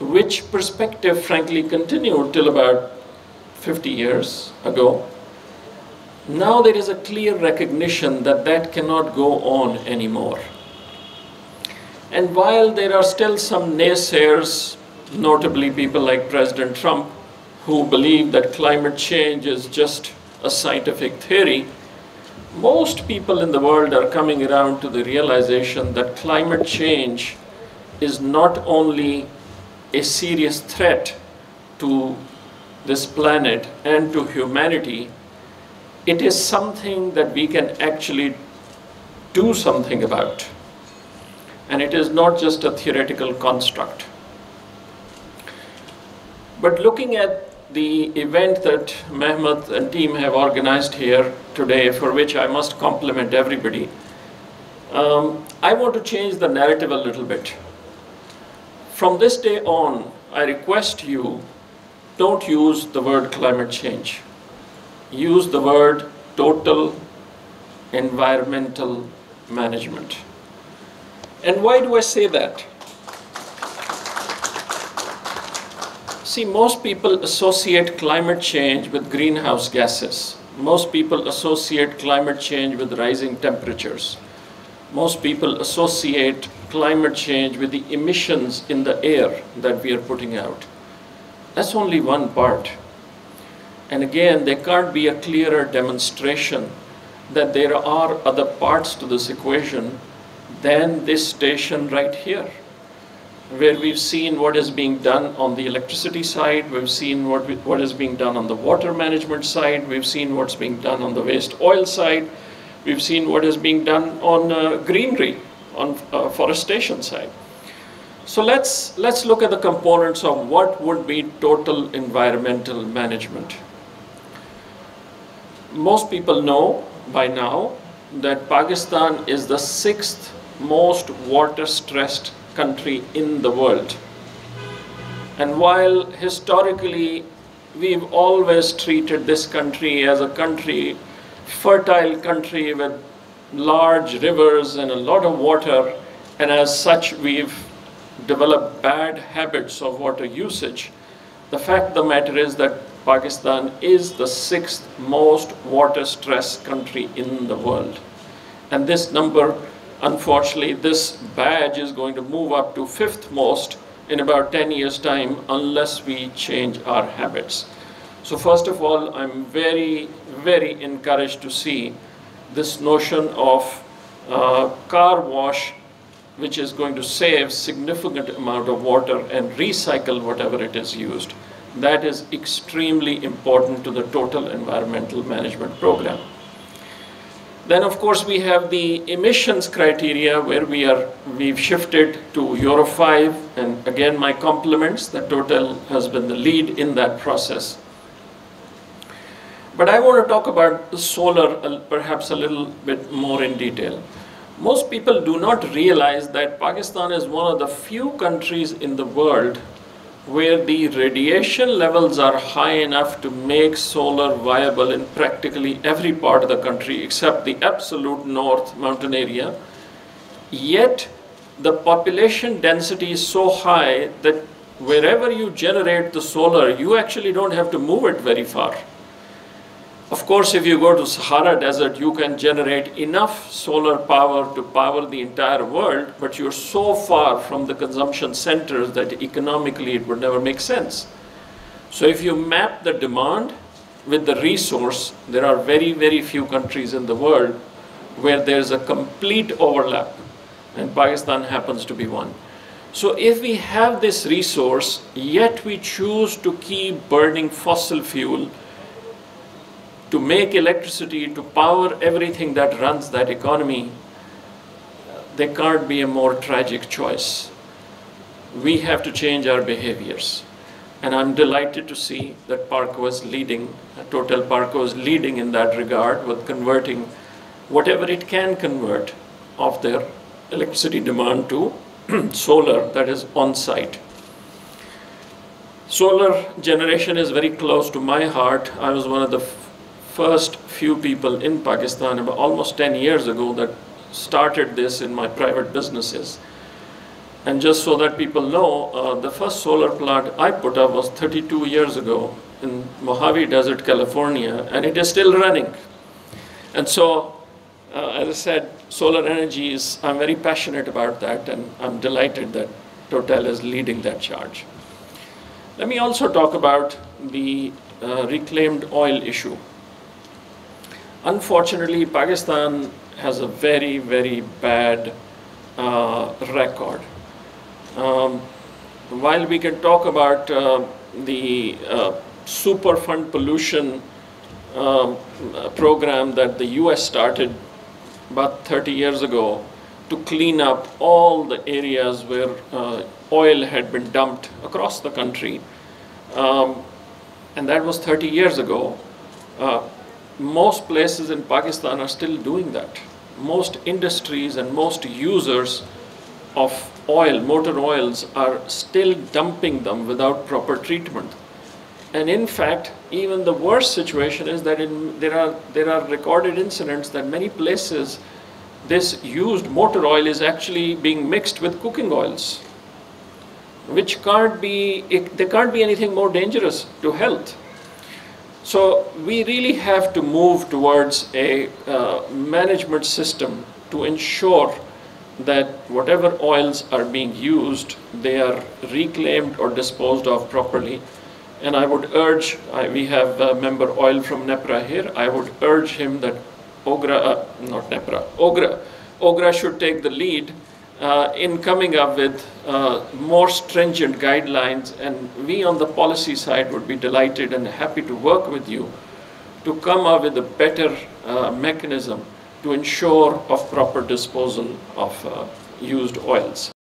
which perspective frankly continued till about 50 years ago. Now there is a clear recognition that that cannot go on anymore. And while there are still some naysayers, notably people like President Trump, who believe that climate change is just a scientific theory, most people in the world are coming around to the realization that climate change is not only a serious threat to this planet and to humanity, it is something that we can actually do something about. And it is not just a theoretical construct. But looking at the event that Mehmet and team have organized here today, for which I must compliment everybody, I want to change the narrative a little bit. From this day on, I request you, don't use the word climate change. Use the word total environmental management. And why do I say that? See, most people associate climate change with greenhouse gases. Most people associate climate change with rising temperatures. Most people associate climate change with the emissions in the air that we are putting out. That's only one part. And again, there can't be a clearer demonstration that there are other parts to this equation than this station right here, where we've seen what is being done on the electricity side, we've seen what is being done on the water management side, we've seen what's being done on the waste oil side, we've seen what is being done on greenery, on forestation side. So let's look at the components of what would be total environmental management. Most people know by now that Pakistan is the 6th most water-stressed country in the world. And while historically we've always treated this country as a country, fertile country with large rivers and a lot of water, and as such we've developed bad habits of water usage, the fact of the matter is that Pakistan is the 6th most water-stressed country in the world. And this number, unfortunately, this badge is going to move up to 5th most in about 10 years' time unless we change our habits. So first of all, I'm very, very encouraged to see this notion of car wash, which is going to save significant amount of water and recycle whatever it is used. That is extremely important to the total environmental management program. Then of course we have the emissions criteria where we've shifted to Euro 5, and again my compliments that Totel has been the lead in that process. But I want to talk about the solar perhaps a little bit more in detail. Most people do not realize that Pakistan is one of the few countries in the world where the radiation levels are high enough to make solar viable in practically every part of the country except the absolute north mountain area. Yet the population density is so high that wherever you generate the solar, you actually don't have to move it very far. Of course, if you go to Sahara Desert, you can generate enough solar power to power the entire world, but you're so far from the consumption centers that economically it would never make sense. So if you map the demand with the resource, there are very, very few countries in the world where there's a complete overlap, and Pakistan happens to be one. So if we have this resource, yet we choose to keep burning fossil fuel to make electricity, to power everything that runs that economy, there can't be a more tragic choice. We have to change our behaviors. And I'm delighted to see that Parco is leading, Totel Parco is leading in that regard with converting whatever it can convert of their electricity demand to solar that is on site. Solar generation is very close to my heart. I was one of the first few people in Pakistan about almost 10 years ago that started this in my private businesses. And just so that people know, the first solar plant I put up was 32 years ago in Mojave Desert, California, and it is still running. And so, as I said, solar energy is, I'm very passionate about that, and I'm delighted that Totel is leading that charge. Let me also talk about the reclaimed oil issue. Unfortunately, Pakistan has a very, very bad record. While we can talk about the Superfund pollution program that the US started about 30 years ago to clean up all the areas where oil had been dumped across the country, and that was 30 years ago, most places in Pakistan are still doing that. Most industries and most users of oil, motor oils, are still dumping them without proper treatment. And in fact, even the worst situation is that there are recorded incidents that many places this used motor oil is actually being mixed with cooking oils, which can't be, there can't be anything more dangerous to health. So we really have to move towards a management system to ensure that whatever oils are being used, they are reclaimed or disposed of properly. And I would urge, we have a member oil from NEPRA here, I would urge him that Ogra should take the lead in coming up with more stringent guidelines, and we on the policy side would be delighted and happy to work with you to come up with a better mechanism to ensure of proper disposal of used oils.